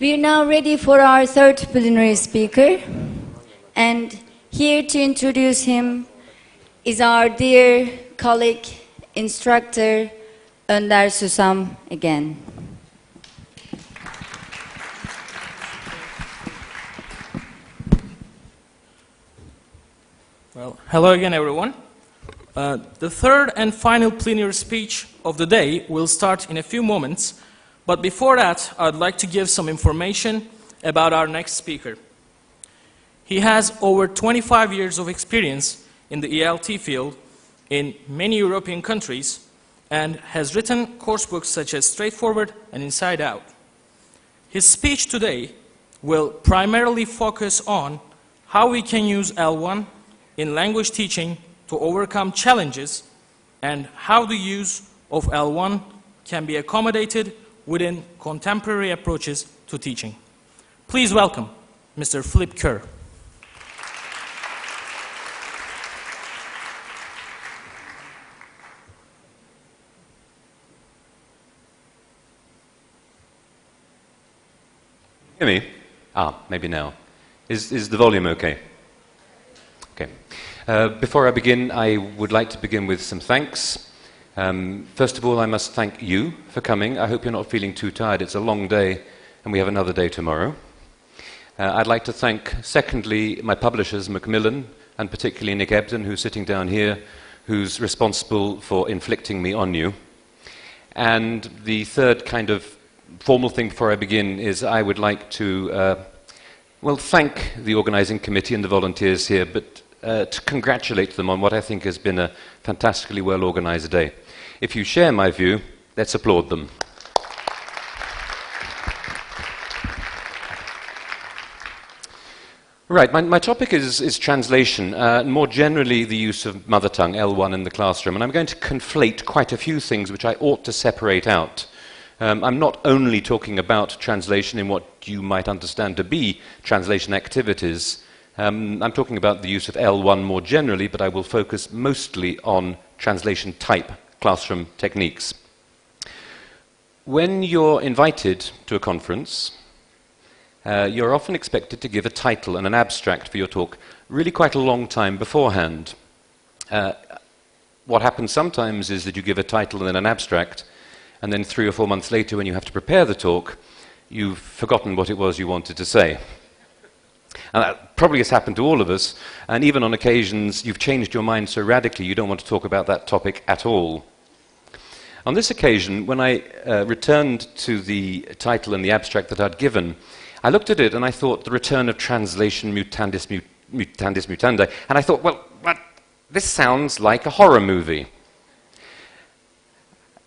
We're now ready for our third plenary speaker, and here to introduce him is our dear colleague, instructor, Önder Susam again. Well, hello again, everyone. The third and final plenary speech of the day will start in a few moments, but before that, I'd like to give some information about our next speaker. He has over 25 years of experience in the ELT field in many European countries and has written coursebooks such as Straightforward and Inside Out. His speech today will primarily focus on how we can use L1 in language teaching to overcome challenges and how the use of L1 can be accommodated within contemporary approaches to teaching. Please welcome Mr. Philip Kerr. Hear me? Maybe now. Is the volume okay? Okay. Before I begin, I would like to begin with some thanks. First of all, I must thank you for coming. I hope you're not feeling too tired. It's a long day, and we have another day tomorrow. I'd like to thank, secondly, my publishers, Macmillan, and particularly Nick Ebden, who's sitting down here, who's responsible for inflicting me on you. And the third kind of formal thing before I begin is I would like to, thank the organizing committee and the volunteers here, but to congratulate them on what I think has been a fantastically well-organized day. If you share my view, let's applaud them. Right, my topic is translation, more generally the use of mother tongue, L1, in the classroom, and I'm going to conflate quite a few things which I ought to separate out. I'm not only talking about translation in what you might understand to be translation activities. I'm talking about the use of L1 more generally, but I will focus mostly on translation type classroom techniques. When you're invited to a conference, you're often expected to give a title and an abstract for your talk really quite a long time beforehand. What happens sometimes is that you give a title and then an abstract, and then 3 or 4 months later, when you have to prepare the talk, you've forgotten what it was you wanted to say. And that probably has happened to all of us, and even on occasions, you've changed your mind so radically you don't want to talk about that topic at all. On this occasion, when I returned to the title and the abstract that I'd given, I looked at it and I thought, the return of translation Mutatis Mutandis, and I thought, well, this sounds like a horror movie.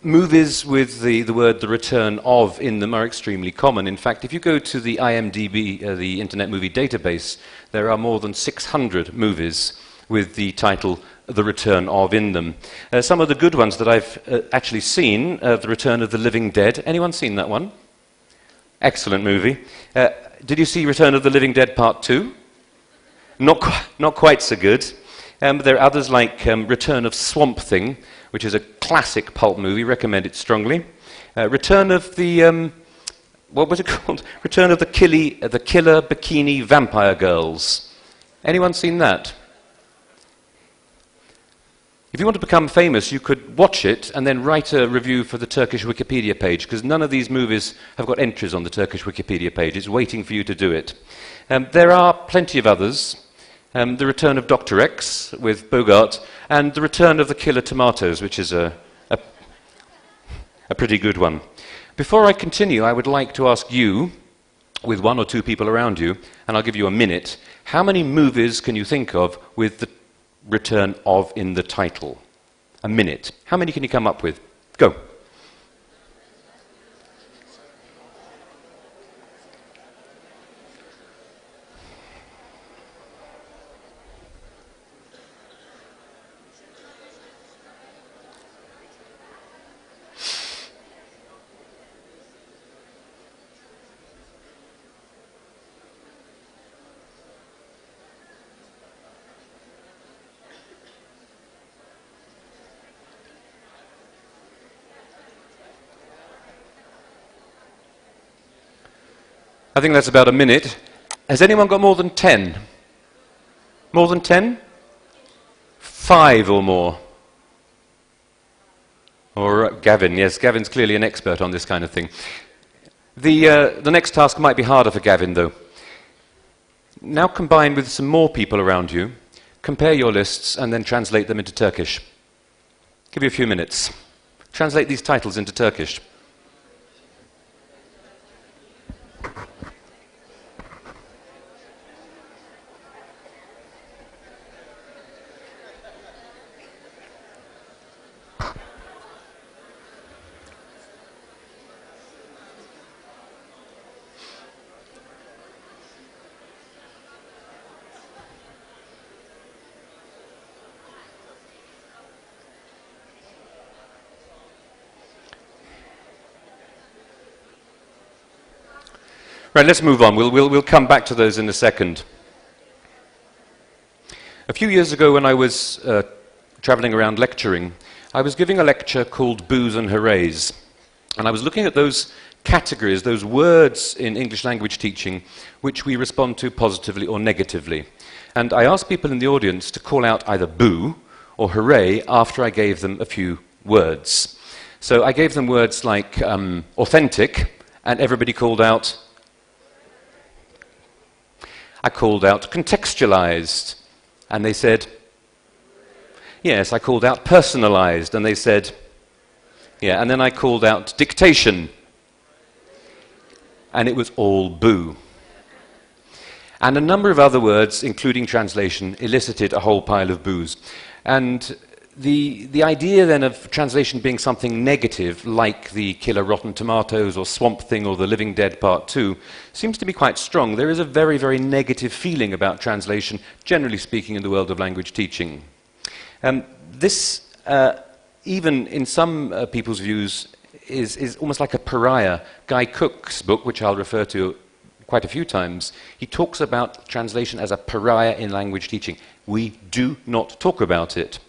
Movies with the word the return of in them are extremely common. In fact, if you go to the IMDb, the Internet Movie Database, there are more than 600 movies with the title The Return of in them. Some of the good ones that I've actually seen, The Return of the Living Dead. Anyone seen that one? Excellent movie. Did you see Return of the Living Dead Part 2? Not quite so good. There are others like Return of Swamp Thing, which is a classic pulp movie, recommend it strongly. Return of the, what was it called? Return of the Killer Bikini Vampire Girls. Anyone seen that? If you want to become famous, you could watch it and then write a review for the Turkish Wikipedia page, because none of these movies have got entries on the Turkish Wikipedia page. It's waiting for you to do it. There are plenty of others. The Return of Dr. X with Bogart, and The Return of the Killer Tomatoes, which is a pretty good one. Before I continue, I would like to ask you, with 1 or 2 people around you, and I'll give you a minute, how many movies can you think of with the return of in the title? A minute. How many can you come up with? Go. I think that's about a minute. Has anyone got more than 10? More than 10? 5 or more? Or Gavin, yes, Gavin's clearly an expert on this kind of thing. The next task might be harder for Gavin, though. Now combine with some more people around you, compare your lists, and then translate them into Turkish. Give you a few minutes. Translate these titles into Turkish. Right, let's move on. We'll come back to those in a second. A few years ago when I was traveling around lecturing, I was giving a lecture called Boos and Hoorays. And I was looking at those categories, those words in English language teaching, which we respond to positively or negatively. And I asked people in the audience to call out either boo or hooray after I gave them a few words. So I gave them words like authentic, and everybody called out. I called out contextualized, and they said, yes. I called out personalized, and they said, yeah. And then I called out dictation, and it was all boo. And a number of other words, including translation, elicited a whole pile of boos. And the idea then of translation being something negative, like the Killer Rotten Tomatoes or Swamp Thing or The Living Dead Part 2, seems to be quite strong. There is a very, very negative feeling about translation, generally speaking, in the world of language teaching. This, even in some people's views, is almost like a pariah. Guy Cook's book, which I'll refer to quite a few times, he talks about translation as a pariah in language teaching. We do not talk about it.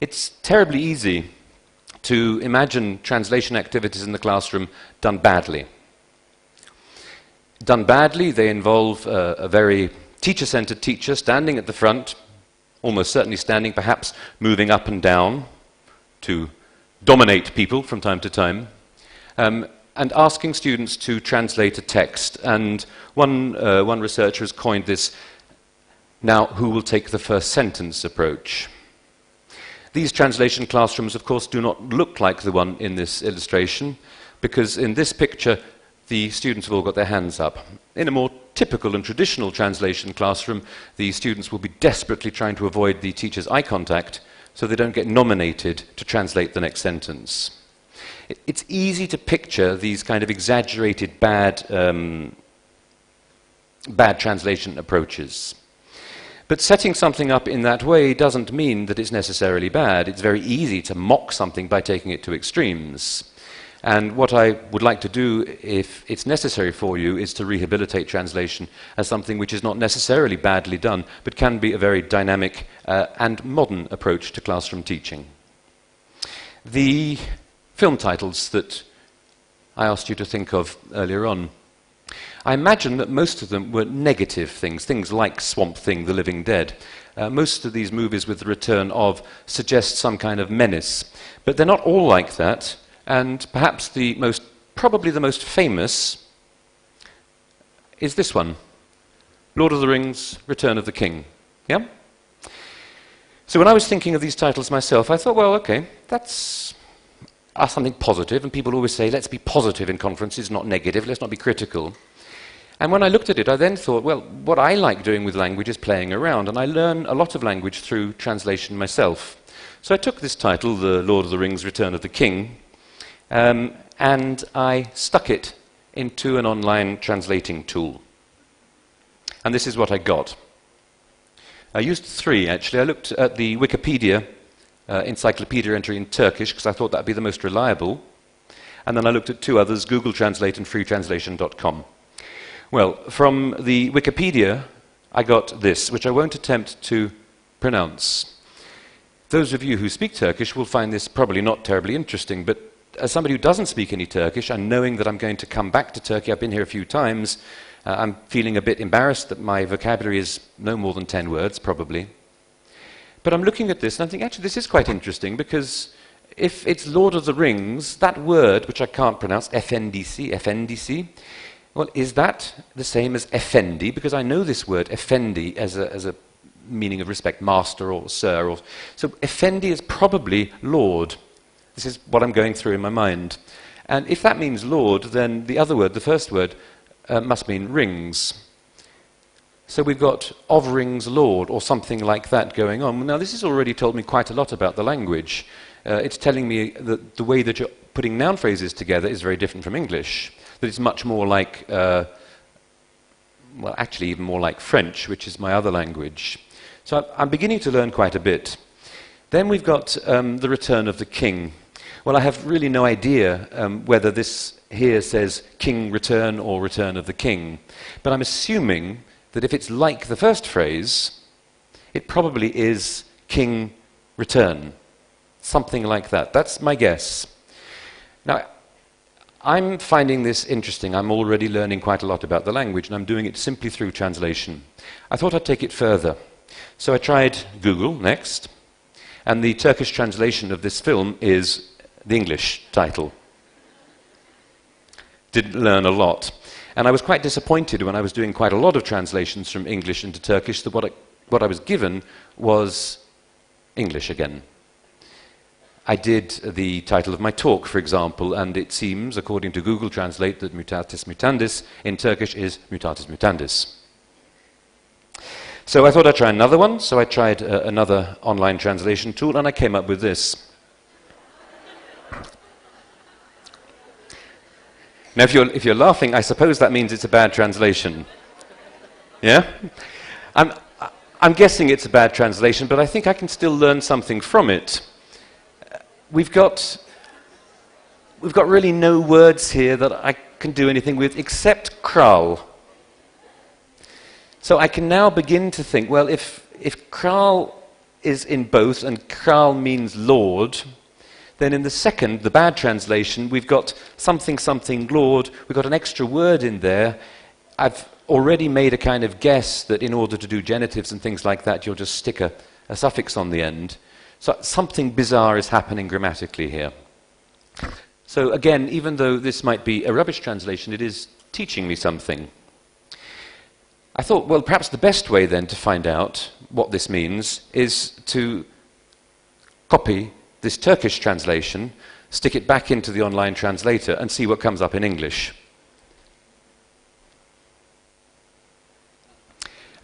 It's terribly easy to imagine translation activities in the classroom done badly. Done badly, they involve a very teacher-centered teacher standing at the front, almost certainly standing, perhaps moving up and down to dominate people from time to time, and asking students to translate a text. And one researcher has coined this, now who will take the first sentence approach. These translation classrooms, of course, do not look like the one in this illustration, because in this picture, the students have all got their hands up. In a more typical and traditional translation classroom, the students will be desperately trying to avoid the teacher's eye contact so they don't get nominated to translate the next sentence. It's easy to picture these kind of exaggerated bad translation approaches. But setting something up in that way doesn't mean that it's necessarily bad. It's very easy to mock something by taking it to extremes. And what I would like to do, if it's necessary for you, is to rehabilitate translation as something which is not necessarily badly done, but can be a very dynamic and modern approach to classroom teaching. The film titles that I asked you to think of earlier on, I imagine that most of them were negative things, things like Swamp Thing, The Living Dead. Most of these movies with the return of suggest some kind of menace. But they're not all like that, and perhaps probably the most famous is this one, Lord of the Rings, Return of the King. Yeah? So when I was thinking of these titles myself, I thought, well, okay, that's something positive, and people always say, let's be positive in conferences, not negative, let's not be critical. And when I looked at it, I then thought, well, what I like doing with language is playing around, and I learn a lot of language through translation myself. So I took this title, The Lord of the Rings, Return of the King, and I stuck it into an online translating tool. And this is what I got. I used 3, actually. I looked at the Wikipedia encyclopedia entry in Turkish, because I thought that would be the most reliable. And then I looked at 2 others, Google Translate and freetranslation.com. Well, from the Wikipedia, I got this, which I won't attempt to pronounce. Those of you who speak Turkish will find this probably not terribly interesting, but as somebody who doesn't speak any Turkish, and knowing that I'm going to come back to Turkey, I've been here a few times, I'm feeling a bit embarrassed that my vocabulary is no more than 10 words, probably. But I'm looking at this and I think, actually, this is quite interesting, because if it's Lord of the Rings, that word, which I can't pronounce, FNDC, well, is that the same as Effendi? Because I know this word, Effendi, as a meaning of respect, master or sir. So Effendi is probably Lord. This is what I'm going through in my mind. And if that means Lord, then the other word, the first word, must mean rings. So we've got of rings Lord, or something like that going on. Now, this has already told me quite a lot about the language. It's telling me that the way that you're putting noun phrases together is very different from English. That it's much more like, well, actually even more like French, which is my other language. So I'm beginning to learn quite a bit. Then we've got the return of the king. Well, I have really no idea whether this here says king return or return of the king. But I'm assuming that if it's like the first phrase, it probably is king return. Something like that. That's my guess. Now, I'm finding this interesting. I'm already learning quite a lot about the language, and I'm doing it simply through translation. I thought I'd take it further. So I tried Google next, and the Turkish translation of this film is the English title. Didn't learn a lot. And I was quite disappointed when I was doing quite a lot of translations from English into Turkish that what I was given was English again. I did the title of my talk, for example, and it seems, according to Google Translate, that Mutatis-Mutandis in Turkish is Mutatis-Mutandis. So I thought I'd try another one, so I tried another online translation tool, and I came up with this. Now, if you're laughing, I suppose that means it's a bad translation. Yeah? I'm guessing it's a bad translation, but I think I can still learn something from it. We've got really no words here that I can do anything with except kral. So I can now begin to think, well, if kral is in both and kral means lord, then in the second, the bad translation, we've got something, something, lord. We've got an extra word in there. I've already made a kind of guess that in order to do genitives and things like that, you'll just stick a suffix on the end. So something bizarre is happening grammatically here. So again, even though this might be a rubbish translation, it is teaching me something. I thought, well, perhaps the best way then to find out what this means is to copy this Turkish translation, stick it back into the online translator, and see what comes up in English.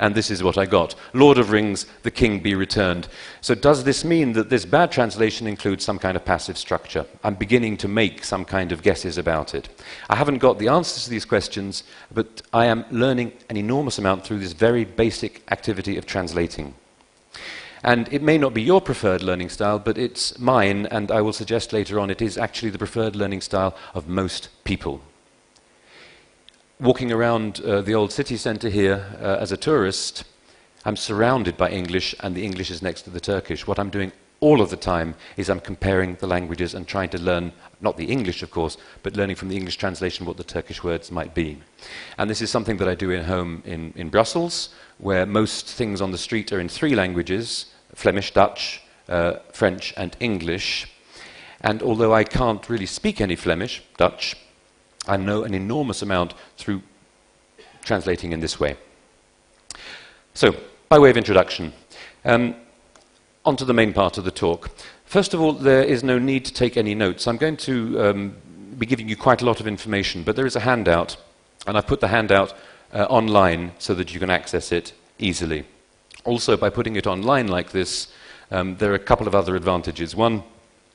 And this is what I got. Lord of Rings, the king be returned. So does this mean that this bad translation includes some kind of passive structure? I'm beginning to make some kind of guesses about it. I haven't got the answers to these questions, but I am learning an enormous amount through this very basic activity of translating. And it may not be your preferred learning style, but it's mine, and I will suggest later on it is actually the preferred learning style of most people. Walking around the old city centre here as a tourist, I'm surrounded by English, and the English is next to the Turkish. What I'm doing all of the time is I'm comparing the languages and trying to learn, not the English, of course, but learning from the English translation what the Turkish words might be. And this is something that I do at home in Brussels, where most things on the street are in 3 languages, Flemish, Dutch, French, and English. And although I can't really speak any Flemish, Dutch, I know an enormous amount through translating in this way. So, by way of introduction, on to the main part of the talk. First of all, there is no need to take any notes. I'm going to be giving you quite a lot of information, but there is a handout, and I've put the handout online so that you can access it easily. Also, by putting it online like this, there are a couple of other advantages. One,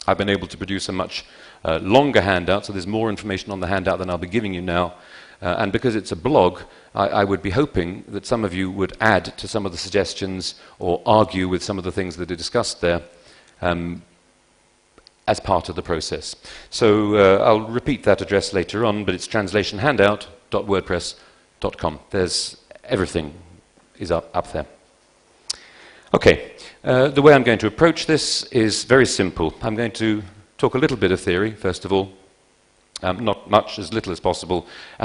I've been able to produce a much longer handout, so there's more information on the handout than I'll be giving you now. And because it's a blog, I would be hoping that some of you would add to some of the suggestions or argue with some of the things that are discussed there as part of the process. So I'll repeat that address later on, but it's translationhandout.wordpress.com. There's everything is up there. Okay, the way I'm going to approach this is very simple. I'm going to talk talk a little bit of theory, first of all, not much, as little as possible, and